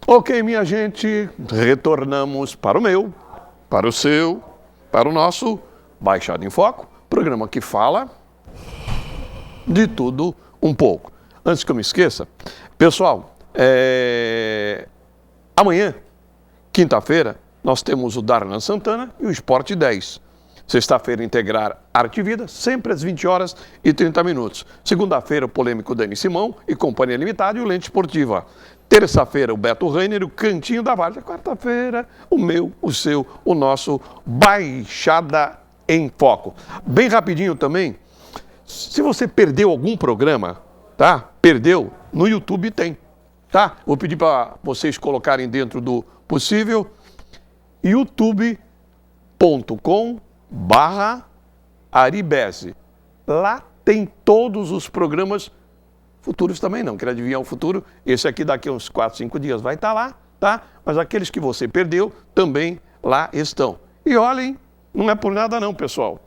Ok, minha gente, retornamos para o meu, para o seu, para o nosso Baixada em Foco, programa que fala de tudo um pouco. Antes que eu me esqueça, pessoal, amanhã, quinta-feira, nós temos o Darlan Santana e o Esporte 10. Sexta-feira, Integrar Arte e Vida, sempre às 20 horas e 30 minutos. Segunda-feira, o polêmico Dani Simão e Companhia Limitada e o Lente Esportiva. Terça-feira, o Beto Reiner e o Cantinho da Várzea. Quarta-feira, o meu, o seu, o nosso Baixada em Foco. Bem rapidinho também, se você perdeu algum programa, tá? Perdeu, no YouTube tem, tá? Vou pedir para vocês colocarem dentro do possível, youtube.com/Aribese. Lá tem todos os programas futuros também não. Quer adivinhar o futuro? Esse aqui daqui a uns 4, 5 dias vai estar lá, tá? Mas aqueles que você perdeu também lá estão. E olhem, não é por nada não, pessoal.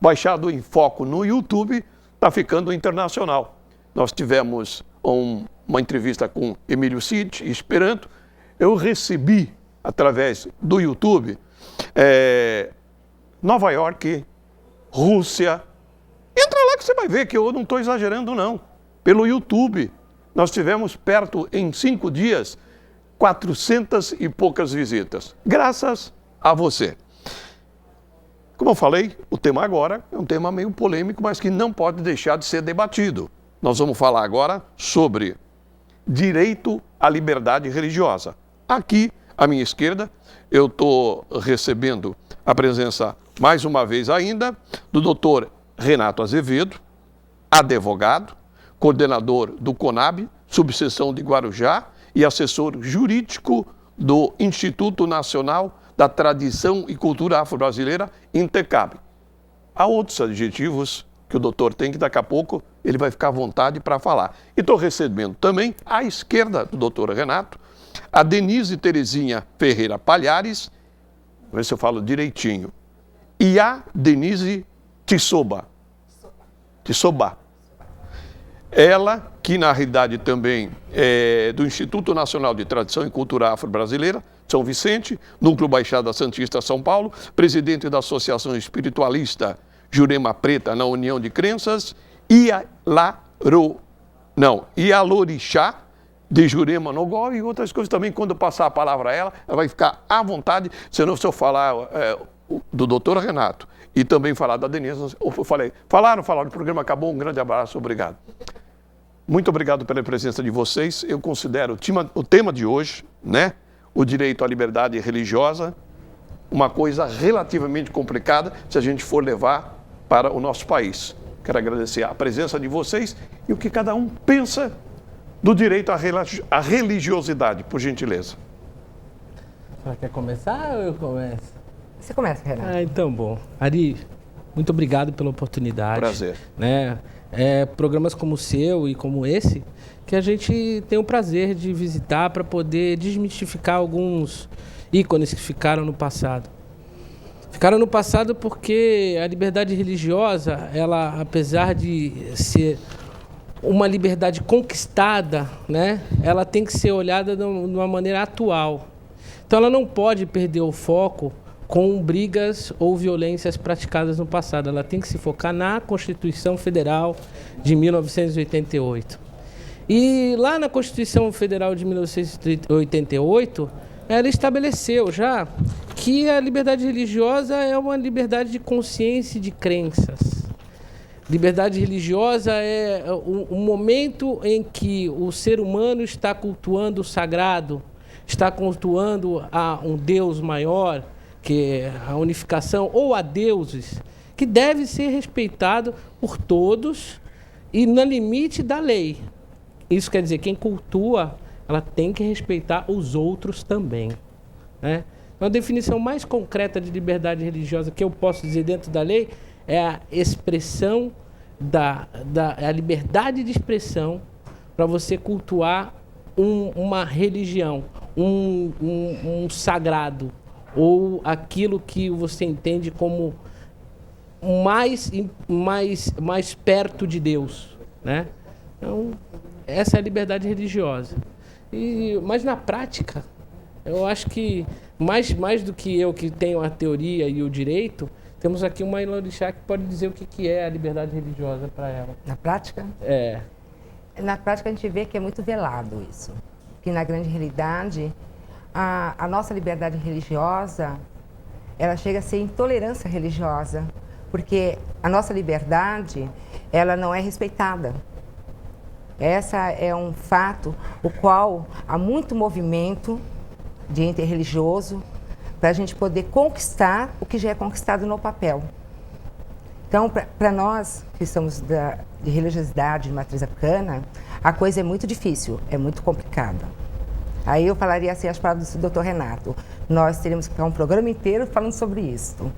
Baixado em Foco no YouTube está ficando internacional. Nós tivemos uma entrevista com Emílio Cid, Esperanto. Eu recebi, através do YouTube, Nova York, Rússia. Entra lá que você vai ver que eu não estou exagerando, não. Pelo YouTube, nós tivemos perto, em 5 dias, 400 e poucas visitas. Graças a você. Como eu falei, o tema agora é um tema meio polêmico, mas que não pode deixar de ser debatido. Nós vamos falar agora sobre direito à liberdade religiosa. Aqui, à minha esquerda, eu estou recebendo a presença, mais uma vez ainda, do doutor Renato Azevedo, advogado, coordenador do CONAB, subseção de Guarujá, e assessor jurídico do Instituto Nacional da Tradição e Cultura Afro-Brasileira, INTECAB. Há outros adjetivos que o doutor tem, que daqui a pouco ele vai ficar à vontade para falar. E estou recebendo também, à esquerda do doutor Renato, a Denise Terezinha Ferreira Palhares, vou ver se eu falo direitinho, e a Denise Tissoba. Ela, que na realidade também é do Instituto Nacional de Tradição e Cultura Afro-Brasileira, São Vicente, Núcleo Baixada Santista, São Paulo, presidente da Associação Espiritualista Jurema Preta na União de Crenças, Ialorixá de Jurema Nogó e outras coisas também. Quando eu passar a palavra a ela, ela vai ficar à vontade, senão se eu falar do doutor Renato e também falar da Denise, eu falei, falaram, o programa acabou, um grande abraço, obrigado. Muito obrigado pela presença de vocês. Eu considero o tema de hoje, né, o direito à liberdade religiosa, uma coisa relativamente complicada se a gente for levar para o nosso país. Quero agradecer a presença de vocês e o que cada um pensa do direito à religiosidade, por gentileza. Você quer começar ou eu começo? Você começa, Renato. Então, bom. Ari, muito obrigado pela oportunidade. Prazer. Né? Programas como o seu e como esse, que a gente tem o prazer de visitar para poder desmistificar alguns ícones que ficaram no passado. Ficaram no passado porque a liberdade religiosa, ela, apesar de ser uma liberdade conquistada, né, ela tem que ser olhada de uma maneira atual. Então ela não pode perder o foco com brigas ou violências praticadas no passado. Ela tem que se focar na Constituição Federal de 1988. E lá na Constituição Federal de 1988, ela estabeleceu já que a liberdade religiosa é uma liberdade de consciência e de crenças. Liberdade religiosa é um momento em que o ser humano está cultuando o sagrado, está cultuando a um Deus maior, que é a unificação, ou a deuses, que deve ser respeitado por todos e no limite da lei. Isso quer dizer, quem cultua, ela tem que respeitar os outros também, né? Então, a definição mais concreta de liberdade religiosa que eu posso dizer dentro da lei é a expressão a liberdade de expressão para você cultuar uma religião, um sagrado, ou aquilo que você entende como mais perto de Deus, né? Então, essa é a liberdade religiosa. Mas na prática, eu acho que mais do que eu que tenho a teoria e o direito, temos aqui uma Ilorixá que pode dizer o que é a liberdade religiosa para ela. Na prática? É. Na prática a gente vê que é muito velado isso. Que na grande realidade, a nossa liberdade religiosa, ela chega a ser intolerância religiosa. Porque a nossa liberdade, ela não é respeitada. Essa é um fato o qual há muito movimento de interreligioso para a gente poder conquistar o que já é conquistado no papel. Então, para nós que somos de religiosidade de matriz africana, a coisa é muito difícil, é muito complicada. Aí eu falaria assim as palavras do Dr. Renato, nós teríamos que ficar um programa inteiro falando sobre isso.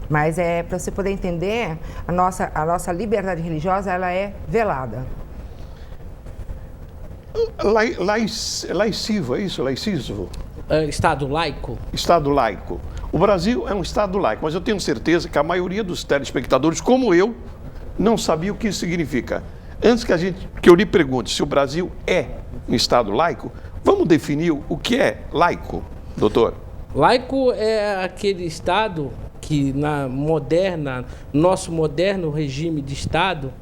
Mas para você poder entender, a nossa liberdade religiosa, ela é velada. Laicivo, é isso? Laicivo? Estado laico? Estado laico. O Brasil é um Estado laico, mas eu tenho certeza que a maioria dos telespectadores, como eu, não sabia o que isso significa. Antes que eu lhe pergunte se o Brasil é um Estado laico, vamos definir o que é laico, doutor? Laico é aquele Estado que nosso moderno regime de Estado,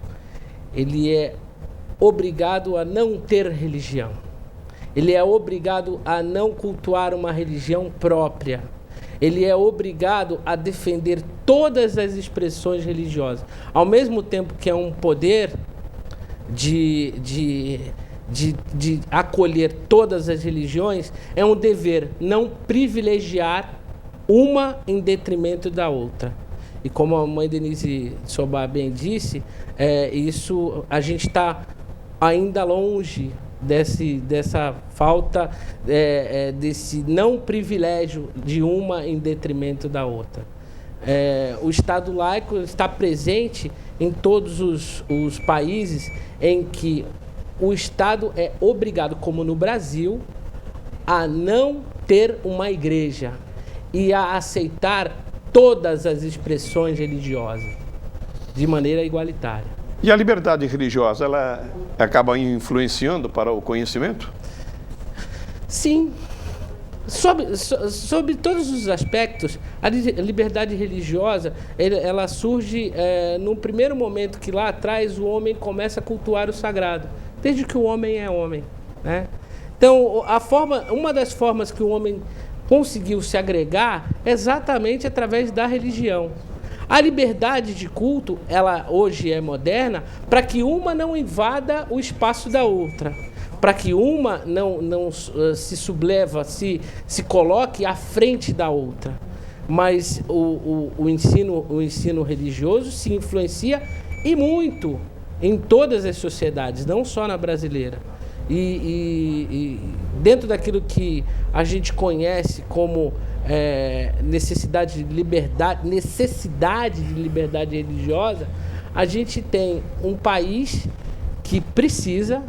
ele é obrigado a não ter religião. Ele é obrigado a não cultuar uma religião própria. Ele é obrigado a defender todas as expressões religiosas. Ao mesmo tempo que é um poder de acolher todas as religiões, é um dever não privilegiar uma em detrimento da outra. E como a mãe Denise Sobá bem disse, isso a gente está ainda longe dessa falta, desse não privilégio de uma em detrimento da outra. O Estado laico está presente em todos os países em que o Estado é obrigado, como no Brasil, a não ter uma igreja e a aceitar todas as expressões religiosas de maneira igualitária. E a liberdade religiosa, ela acaba influenciando para o conhecimento? Sim. Sobre todos os aspectos, a liberdade religiosa, ela surge num primeiro momento que lá atrás o homem começa a cultuar o sagrado, desde que o homem é homem, né? Então, uma das formas que o homem conseguiu se agregar é exatamente através da religião. A liberdade de culto, ela hoje é moderna para que uma não invada o espaço da outra, para que uma não se subleva, se coloque à frente da outra. Mas o ensino religioso se influencia e muito em todas as sociedades, não só na brasileira. E dentro daquilo que a gente conhece como necessidade de liberdade religiosa, a gente tem um país que precisa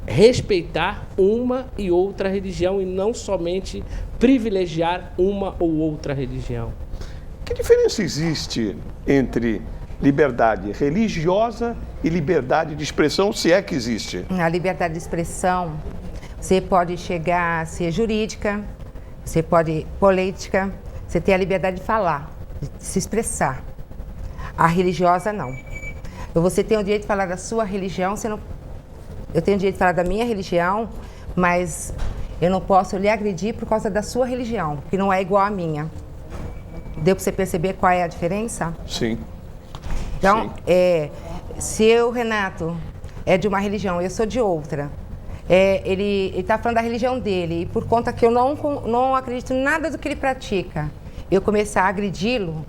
respeitar uma e outra religião e não somente privilegiar uma ou outra religião. Que diferença existe entre liberdade religiosa e liberdade de expressão, se é que existe? A liberdade de expressão, você pode chegar a ser jurídica, você pode política, você tem a liberdade de falar, de se expressar. A religiosa, não. Você tem o direito de falar da sua religião, eu tenho o direito de falar da minha religião, mas eu não posso lhe agredir por causa da sua religião, que não é igual à minha. Deu para você perceber qual é a diferença? Sim. Então, se eu, Renato, é de uma religião e eu sou de outra, ele está falando da religião dele, e por conta que eu não acredito em nada do que ele pratica, eu começar a agredi-lo,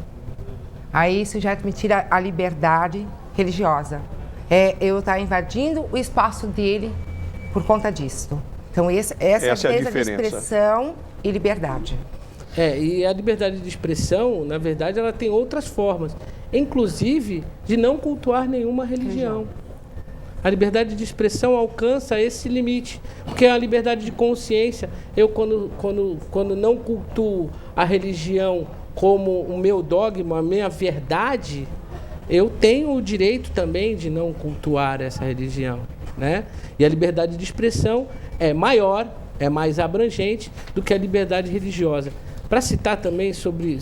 aí isso já me tira a liberdade religiosa. Eu estar invadindo o espaço dele por conta disso. Então, essa é a diferença de expressão e liberdade. E a liberdade de expressão, na verdade, ela tem outras formas, inclusive de não cultuar nenhuma religião. A liberdade de expressão alcança esse limite, porque a liberdade de consciência, eu quando não cultuo a religião como o meu dogma, a minha verdade, eu tenho o direito também de não cultuar essa religião, né? E a liberdade de expressão é maior é mais abrangente do que a liberdade religiosa. Para citar também sobre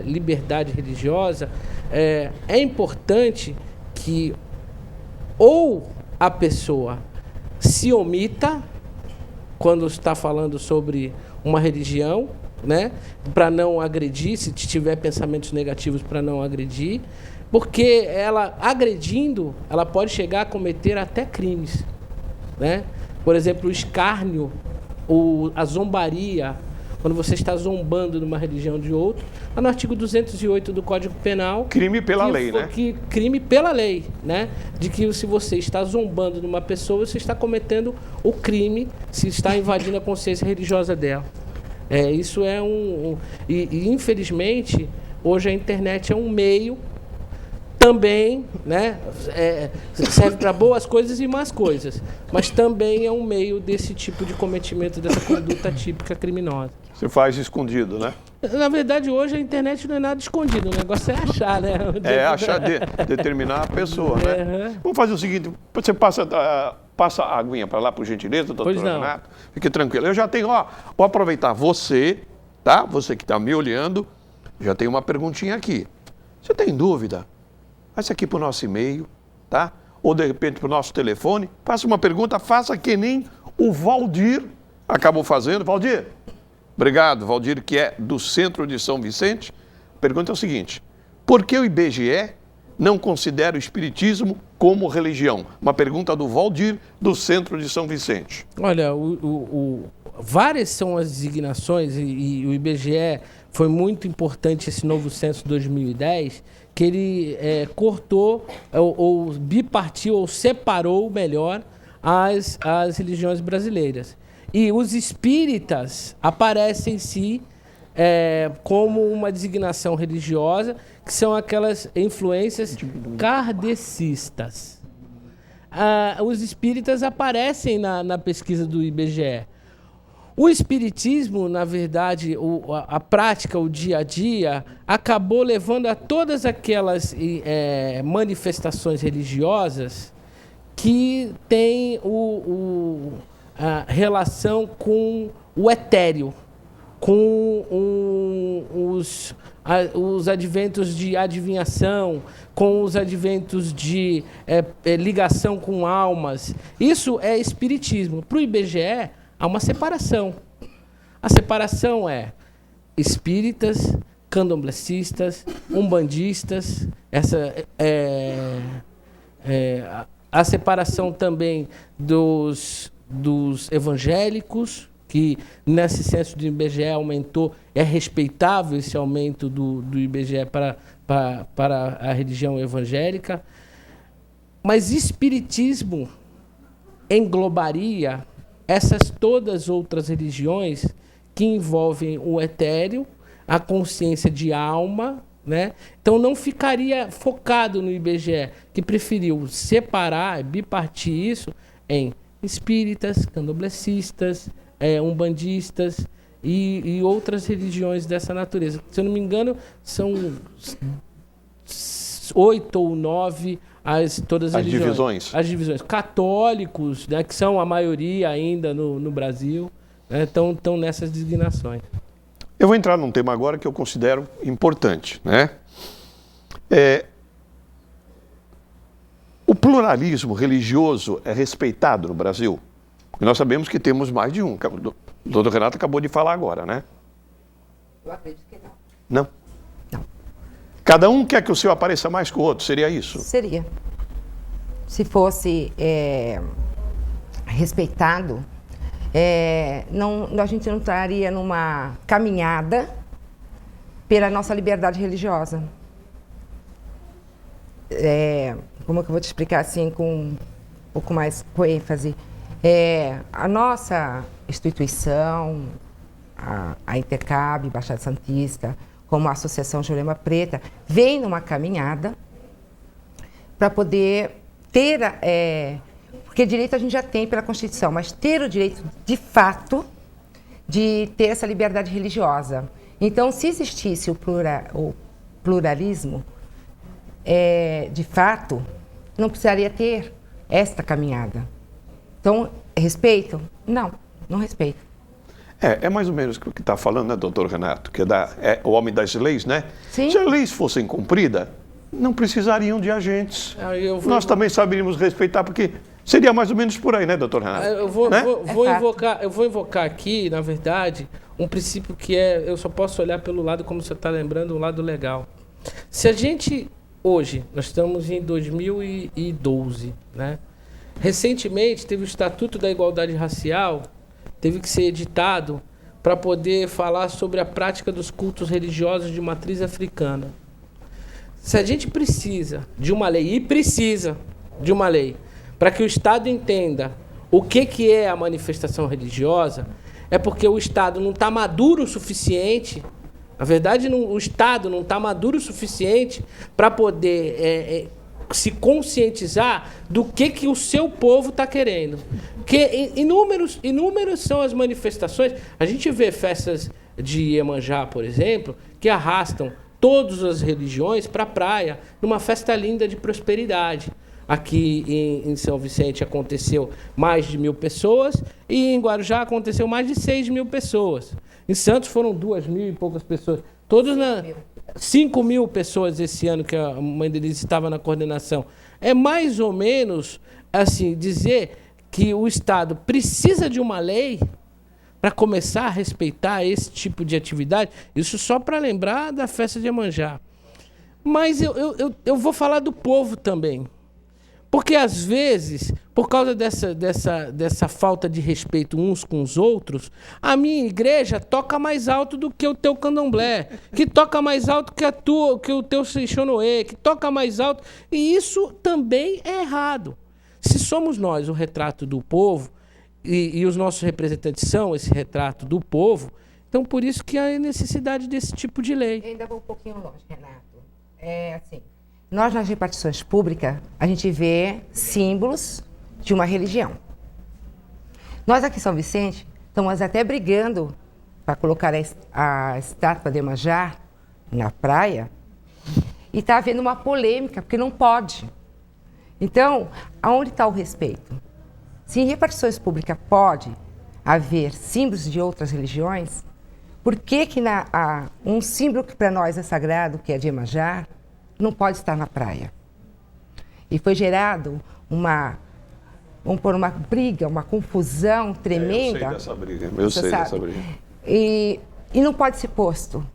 liberdade religiosa, é importante que ou a pessoa se omita quando está falando sobre uma religião, né, para não agredir, se tiver pensamentos negativos, para não agredir, porque ela agredindo, ela pode chegar a cometer até crimes, né? Por exemplo, o escárnio, a zombaria, quando você está zombando de uma religião de outro, está no artigo 208 do Código Penal. Crime pela lei, né? Crime pela lei, né? De que se você está zombando de uma pessoa, você está cometendo o crime, se está invadindo a consciência religiosa dela. Isso é e infelizmente, hoje a internet é um meio também, né, serve para boas coisas e más coisas, mas também é um meio desse tipo de cometimento, dessa conduta típica criminosa. Você faz escondido, né? Na verdade, hoje a internet não é nada escondido, o negócio é achar, né? Achar, determinar a pessoa, né? Vamos fazer o seguinte, você passa a aguinha para lá, por gentileza, doutor Renato? Fique tranquilo. Eu já tenho, vou aproveitar você, tá? Você que está me olhando, já tem uma perguntinha aqui. Você tem dúvida? Faça aqui para o nosso e-mail, tá? Ou de repente para o nosso telefone. Faça uma pergunta, faça que nem o Valdir acabou fazendo. Valdir, obrigado, Valdir, que é do Centro de São Vicente. A pergunta é o seguinte: por que o IBGE não considera o Espiritismo como religião? Uma pergunta do Valdir, do Centro de São Vicente. Olha, várias são as designações e o IBGE foi muito importante esse novo censo 2010, que ele cortou ou bipartiu ou separou melhor as religiões brasileiras. E os espíritas aparecem sim como uma designação religiosa, que são aquelas influências kardecistas. Os espíritas aparecem na pesquisa do IBGE. O espiritismo, na verdade, a prática, o dia a dia, acabou levando a todas aquelas manifestações religiosas que têm a relação com o etéreo, com os adventos de adivinhação, com os adventos de ligação com almas. Isso é espiritismo. Para o IBGE, há uma separação. A separação é espíritas, candomblecistas, umbandistas, a separação também dos evangélicos, que nesse censo do IBGE aumentou, é respeitável esse aumento do IBGE para a religião evangélica, mas espiritismo englobaria essas todas outras religiões que envolvem o etéreo, a consciência de alma, né? Então não ficaria focado no IBGE, que preferiu separar, bipartir isso em espíritas, candomblecistas, umbandistas e outras religiões dessa natureza. Se eu não me engano, são 8 ou 9 todas as religiões. As divisões. Católicos, né, que são a maioria ainda no Brasil, né, estão nessas designações. Eu vou entrar num tema agora que eu considero importante, né? O pluralismo religioso é respeitado no Brasil? Porque nós sabemos que temos mais de um. O doutor Renato acabou de falar agora, né? Eu acredito que não. Não? Não. Cada um quer que o seu apareça mais que o outro, seria isso? Seria. Se fosse respeitado, a gente não estaria numa caminhada pela nossa liberdade religiosa. Como é que eu vou te explicar assim, com um pouco mais com ênfase? A nossa instituição, a Intercab, Baixada Santista, como a Associação Jurema Preta, vem numa caminhada para poder ter, porque direito a gente já tem pela Constituição, mas ter o direito de fato de ter essa liberdade religiosa. Então, se existisse o pluralismo, de fato, não precisaria ter esta caminhada. Então, respeito? Não. Não respeita. É mais ou menos o que está falando, né, doutor Renato? Que é o homem das leis, né? Sim. Se as leis fossem cumpridas, não precisariam de agentes. Nós também saberíamos respeitar, porque seria mais ou menos por aí, né, doutor Renato? Eu vou É invocar aqui, na verdade, um princípio que eu só posso olhar pelo lado, como você está lembrando, o lado legal. Se a gente, hoje, nós estamos em 2012, né? Recentemente teve o Estatuto da Igualdade Racial, teve que ser editado para poder falar sobre a prática dos cultos religiosos de matriz africana. Se a gente precisa de uma lei, e precisa de uma lei, para que o Estado entenda o que é a manifestação religiosa, é porque o Estado não está maduro o suficiente, na verdade o Estado não está maduro o suficiente para poder se conscientizar do que o seu povo está querendo. Porque inúmeros são as manifestações. A gente vê festas de Iemanjá, por exemplo, que arrastam todas as religiões para a praia, numa festa linda de prosperidade. Aqui em São Vicente aconteceu mais de 1.000 pessoas e em Guarujá aconteceu mais de 6.000 pessoas. Em Santos foram 2.000 e poucas pessoas. Todos 5.000 pessoas esse ano que a mãe deles estava na coordenação. É mais ou menos assim dizer que o Estado precisa de uma lei para começar a respeitar esse tipo de atividade. Isso só para lembrar da festa de Iemanjá. Mas eu vou falar do povo também. Porque, às vezes, por causa dessa falta de respeito uns com os outros, a minha igreja toca mais alto do que o teu candomblé, que toca mais alto que o teu Seixonoê, que toca mais alto. E isso também é errado. Se somos nós o retrato do povo, e os nossos representantes são esse retrato do povo, então por isso que há necessidade desse tipo de lei. Eu ainda vou um pouquinho longe, Renato. Assim, nós nas repartições públicas, a gente vê símbolos de uma religião. Nós aqui em São Vicente estamos até brigando para colocar a estátua de Iemanjá na praia e está havendo uma polêmica, porque não pode. Então, aonde está o respeito? Se em repartições públicas pode haver símbolos de outras religiões, por que um símbolo que para nós é sagrado, que é de Iemanjá, não pode estar na praia? E foi gerado uma briga, uma confusão tremenda. Eu sei dessa briga, dessa briga. E não pode ser posto.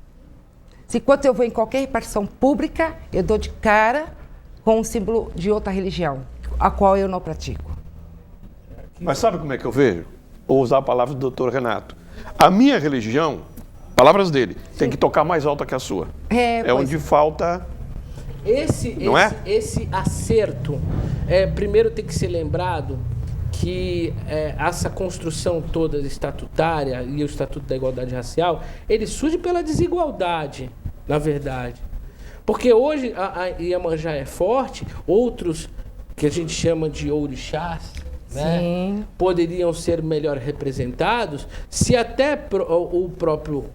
Se quando eu vou em qualquer repartição pública, eu dou de cara com um símbolo de outra religião, a qual eu não pratico. Mas sabe como é que eu vejo? Vou usar a palavra do doutor Renato. A minha religião, palavras dele, tem que tocar mais alta que a sua. É onde falta... Esse acerto, primeiro tem que ser lembrado que essa construção toda estatutária e o Estatuto da Igualdade Racial, ele surge pela desigualdade, na verdade. Porque hoje a Iemanjá é forte, outros que a gente chama de orixás, né, poderiam ser melhor representados se até o próprio...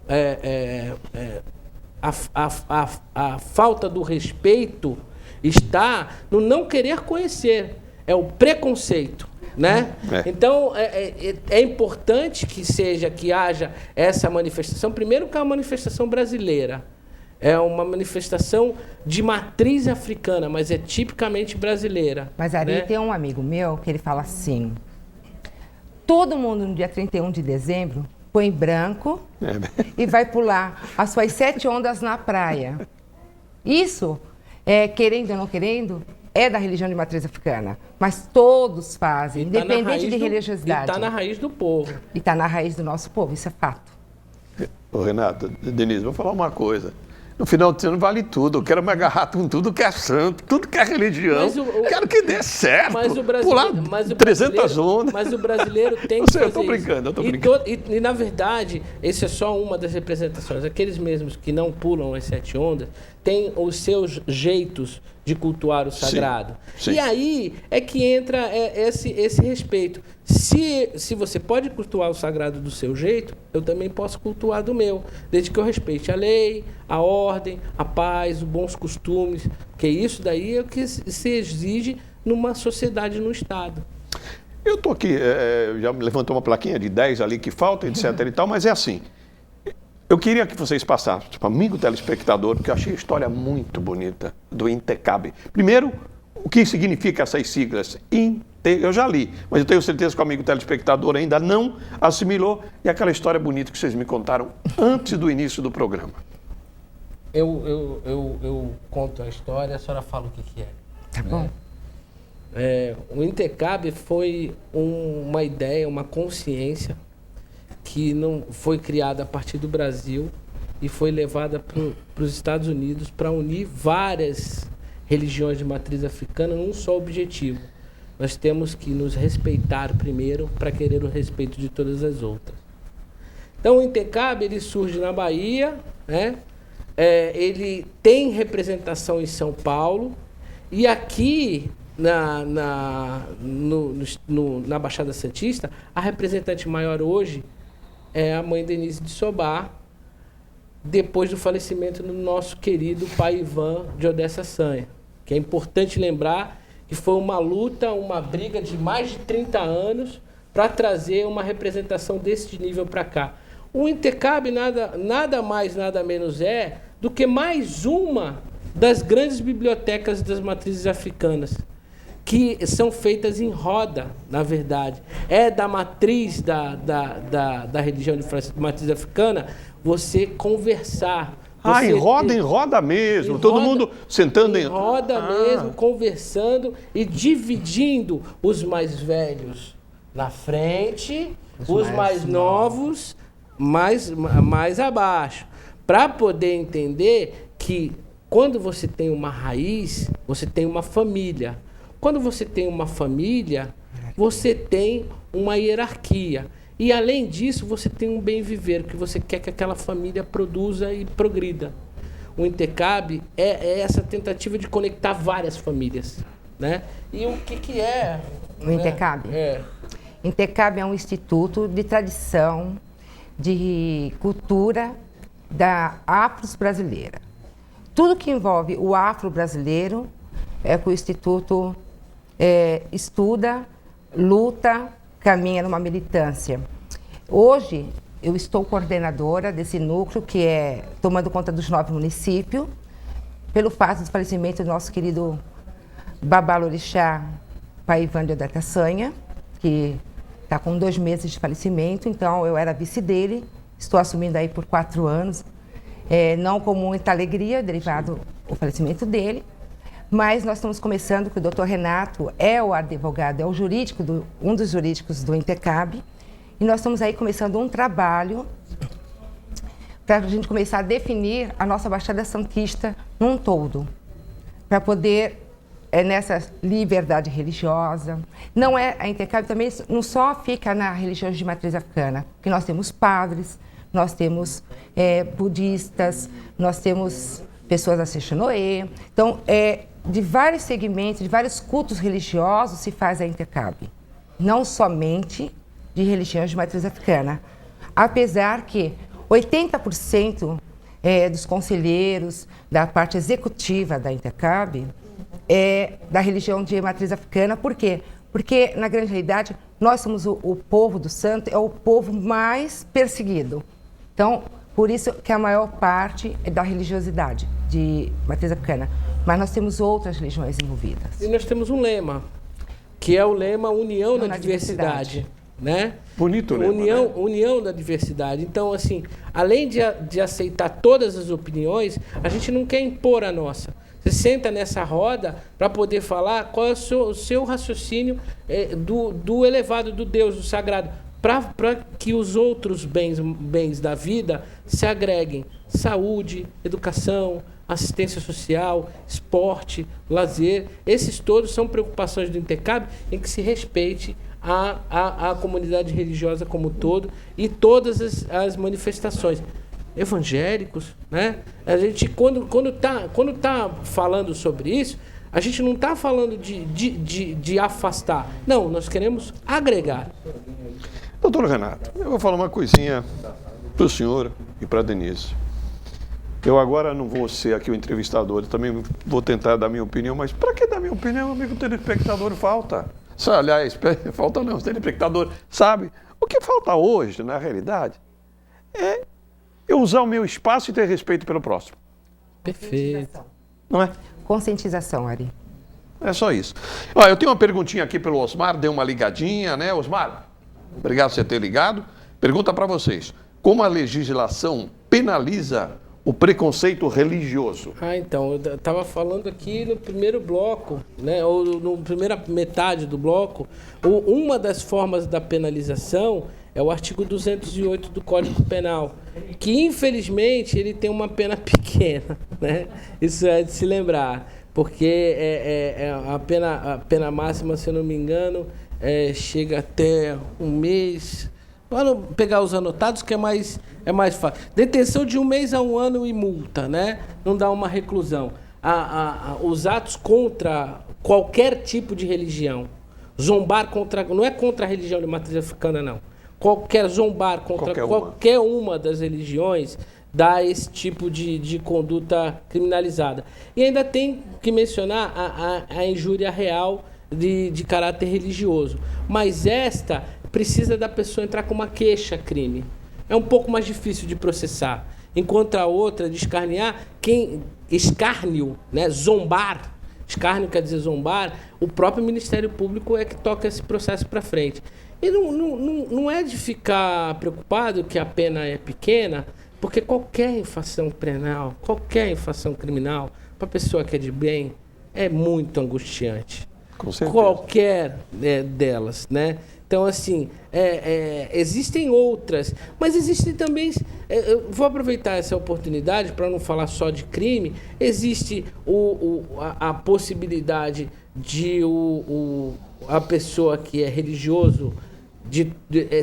A falta do respeito está no não querer conhecer, é o preconceito, né? Então é importante que haja essa manifestação. Primeiro que é uma manifestação brasileira, é uma manifestação de matriz africana, mas é tipicamente brasileira. Mas ali, né, tem um amigo meu que ele fala assim: todo mundo no dia 31 de dezembro põe branco e vai pular as suas 7 ondas na praia. Isso, querendo ou não querendo, é da religião de matriz africana. Mas todos fazem, independente de religiosidade. E está na raiz do povo. E está na raiz do nosso povo, isso é fato. Ô, Renato, Denise, vou falar uma coisa. No final de ano vale tudo. Eu quero me agarrar com tudo que é santo, tudo que é religião. Quero que dê certo. Pular 300 ondas. Mas o brasileiro tem que fazer eu tô brincando. E, na verdade, esse é só uma das representações. Aqueles mesmos que não pulam as 7 ondas têm os seus jeitos de cultuar o sagrado. Sim. E aí é que entra esse respeito. Se você pode cultuar o sagrado do seu jeito, eu também posso cultuar do meu, desde que eu respeite a lei, a ordem, a paz, os bons costumes, porque isso daí é o que se exige numa sociedade, num Estado. Eu estou aqui, já levantou uma plaquinha de 10 ali que falta, etc. e tal, mas é assim. Eu queria que vocês passassem para o amigo telespectador, porque eu achei a história muito bonita do Intecab. Primeiro, o que significa essas siglas? Eu já li, mas eu tenho certeza que o amigo telespectador ainda não assimilou. E aquela história bonita que vocês me contaram antes do início do programa. Eu conto a história, a senhora fala o que é. Tá bom. O Intecab foi uma ideia, uma consciência que não foi criada a partir do Brasil e foi levada para os Estados Unidos para unir várias religiões de matriz africana num só objetivo. Nós temos que nos respeitar primeiro para querer o respeito de todas as outras. Então o Intecab ele surge na Bahia, né? Ele tem representação em São Paulo e aqui na Baixada Santista a representante maior hoje é a mãe Denise de Sobá, depois do falecimento do nosso querido pai Ivan de Odessa Sanha, que é importante lembrar que foi uma luta, uma briga de mais de 30 anos para trazer uma representação desse nível para cá. O Intecab nada mais, nada menos do que mais uma das grandes bibliotecas das matrizes africanas, que são feitas em roda, na verdade. É da matriz da religião de matriz africana você conversar. Em roda mesmo, todo mundo sentando em roda mesmo, conversando e dividindo os mais velhos na frente, os mais novos mais abaixo, para poder entender que quando você tem uma raiz, você tem uma família. Quando você tem uma família, você tem uma hierarquia. E, além disso, você tem um bem viver, que você quer que aquela família produza e progrida. O Intecab é essa tentativa de conectar várias famílias, né? E o que é... O Intecab? Intecab é um instituto de tradição, de cultura da afro-brasileira. Tudo que envolve o afro-brasileiro é que o Instituto estuda, luta, caminha numa militância. Hoje, eu estou coordenadora desse núcleo, que é tomando conta dos 9 municípios, pelo fato do falecimento do nosso querido Babalorixá, pai Ivan de Odessa Sanha, que está com 2 meses de falecimento, então eu era vice dele, estou assumindo aí por 4 anos, não com muita alegria, derivado do falecimento dele, mas nós estamos começando, que o doutor Renato é o advogado, é o jurídico, um dos jurídicos do Intecab, e nós estamos aí começando um trabalho para a gente começar a definir a nossa Baixada Santista num todo, para poder, nessa liberdade religiosa. A Intecab também não só fica na religião de matriz africana, porque nós temos padres, nós temos budistas, nós temos pessoas da Seixonoe. Então, de vários segmentos, de vários cultos religiosos se faz a Intecab. Não somente de religiões de matriz africana. Apesar que 80% dos conselheiros da parte executiva da Intecab é da religião de matriz africana. Por quê? Porque, na grande realidade, nós somos o povo do santo, é o povo mais perseguido. Então, por isso que a maior parte é da religiosidade de matriz africana. Mas nós temos outras religiões envolvidas. E nós temos um lema, que é o lema União na Diversidade. Né? Bonito lema, União da diversidade. Então, assim, além de aceitar todas as opiniões, a gente não quer impor a nossa. Você senta nessa roda para poder falar qual é o seu raciocínio do elevado, do Deus, do sagrado, para que os outros bens da vida se agreguem. Saúde, educação, assistência social, esporte, lazer. Esses todos são preocupações do Intecab em que se respeite a comunidade religiosa como um todo e todas as manifestações. Evangélicos, né? A gente, quando tá falando sobre isso, a gente não está falando de afastar. Não, nós queremos agregar. Doutor Renato, eu vou falar uma coisinha para o senhor e para a Denise. Eu agora não vou ser aqui o entrevistador, também vou tentar dar minha opinião, mas para que dar minha opinião, amigo telespectador, falta? Aliás, falta não, telespectador, sabe? O que falta hoje, na realidade, é eu usar o meu espaço e ter respeito pelo próximo. Perfeito. Não é? Conscientização, Ari. É só isso. Ó, eu tenho uma perguntinha aqui pelo Osmar, deu uma ligadinha, né, Osmar? Obrigado por você ter ligado. Pergunta para vocês. Como a legislação penaliza o preconceito religioso? Então, eu estava falando aqui no primeiro bloco, né, ou na primeira metade do bloco, uma das formas da penalização é o artigo 208 do Código Penal, que infelizmente ele tem uma pena pequena, né? Isso é de se lembrar, porque a pena máxima, se eu não me engano, chega até um mês. Vamos pegar os anotados, que é mais fácil. Detenção de 1 mês a 1 ano e multa, né? Não dá uma reclusão. Os atos contra qualquer tipo de religião, zombar contra, não é contra a religião de matriz africana, não. Zombar contra qualquer uma das religiões dá esse tipo de conduta criminalizada. E ainda tem que mencionar a injúria real de caráter religioso. Mas esta precisa da pessoa entrar com uma queixa-crime. É um pouco mais difícil de processar. Enquanto a outra, de escarnear, escárnio, né? Zombar, escárnio quer dizer zombar, o próprio Ministério Público é que toca esse processo para frente. E não é de ficar preocupado que a pena é pequena, porque qualquer infração penal, qualquer infração criminal, para a pessoa que é de bem, é muito angustiante. Com certeza. Qualquer delas, né? Então, assim, existem outras, mas existem também... eu vou aproveitar essa oportunidade para não falar só de crime. Existe a possibilidade de a pessoa que é religioso de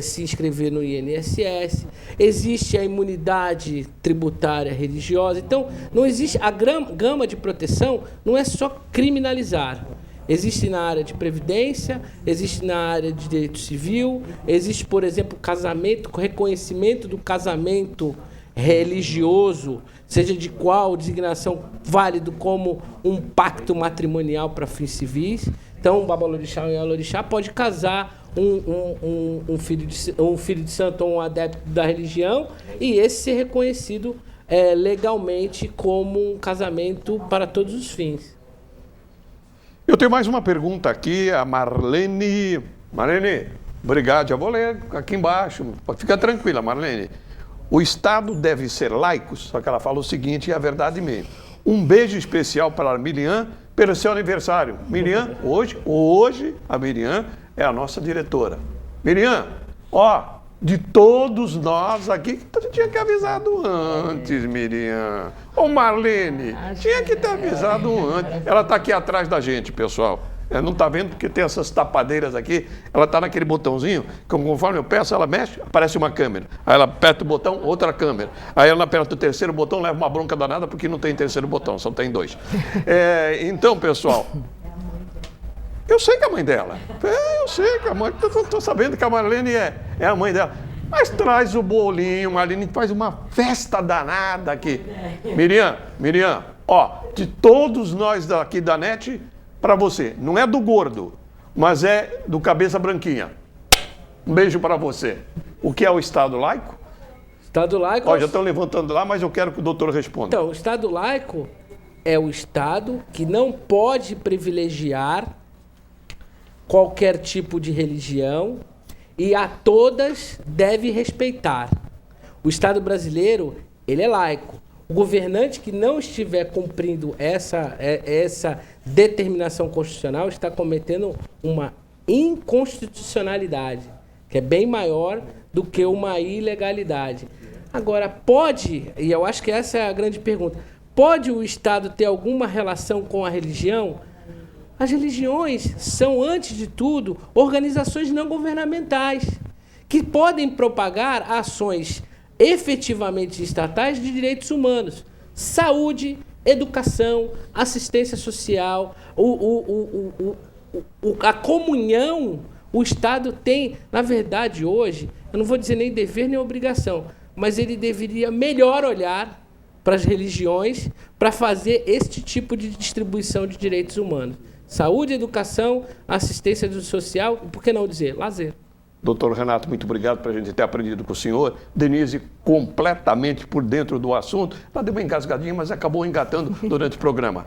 se inscrever no INSS. Existe a imunidade tributária religiosa. Então, não existe... A gama de proteção não é só criminalizar. Existe na área de previdência, existe na área de direito civil, existe, por exemplo, casamento, reconhecimento do casamento religioso, seja de qual designação válido como um pacto matrimonial para fins civis. Então, um babalorixá ou um yalorixá pode casar um filho de santo ou um adepto da religião e esse ser reconhecido legalmente como um casamento para todos os fins. Eu tenho mais uma pergunta aqui, a Marlene. Marlene, obrigado, já vou ler aqui embaixo. Fica tranquila, Marlene. O Estado deve ser laico, só que ela fala o seguinte, e é a verdade mesmo. Um beijo especial para a Miriam pelo seu aniversário. Miriam, hoje a Miriam é a nossa diretora. Miriam, de todos nós aqui, você tinha que avisado antes, Miriam. Ô Marlene, tinha que ter avisado antes. Ela está aqui atrás da gente, pessoal. Não está vendo porque tem essas tapadeiras aqui. Ela está naquele botãozinho, que conforme eu peço, ela mexe, aparece uma câmera. Aí ela aperta o botão, outra câmera. Aí ela aperta o terceiro botão, leva uma bronca danada porque não tem terceiro botão, só tem 2. Então, pessoal... Eu sei que é a mãe dela. Eu sei que a mãe... Estou sabendo que a Marlene é a mãe dela. Mas traz o bolinho, Marlene, faz uma festa danada aqui. Miriam, de todos nós daqui da NET, para você. Não é do gordo, mas é do cabeça branquinha. Um beijo para você. O que é o Estado laico? Estado laico... já estão levantando lá, mas eu quero que o doutor responda. Então, o Estado laico é o Estado que não pode privilegiar qualquer tipo de religião e a todas deve respeitar. O Estado brasileiro, ele é laico. O governante que não estiver cumprindo essa determinação constitucional está cometendo uma inconstitucionalidade, que é bem maior do que uma ilegalidade. Agora, pode, e eu acho que essa é a grande pergunta, pode o Estado ter alguma relação com a religião? As religiões são, antes de tudo, organizações não governamentais que podem propagar ações efetivamente estatais de direitos humanos, saúde, educação, assistência social, a comunhão. O Estado tem, na verdade, hoje, eu não vou dizer nem dever nem obrigação, mas ele deveria melhor olhar para as religiões para fazer este tipo de distribuição de direitos humanos. Saúde, educação, assistência social e, por que não dizer, lazer. Doutor Renato, muito obrigado por a gente ter aprendido com o senhor. Denise, completamente por dentro do assunto. Ela deu uma engasgadinha, mas acabou engatando durante o programa.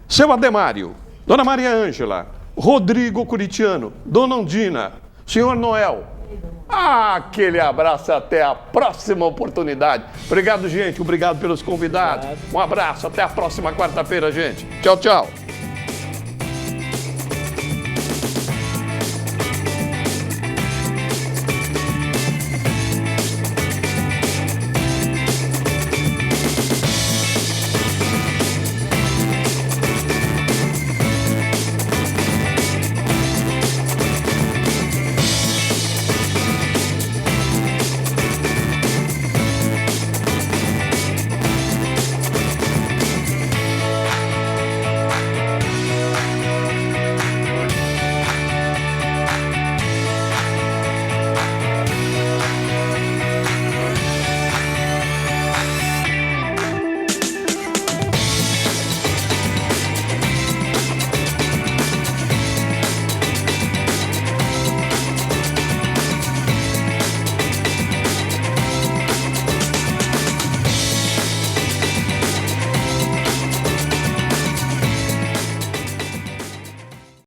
Seu Ademário, Dona Maria Ângela, Rodrigo Curitiano, Dona Ondina, Senhor Noel. Aquele abraço, até a próxima oportunidade. Obrigado, gente. Obrigado pelos convidados. Um abraço, até a próxima quarta-feira, gente. Tchau, tchau.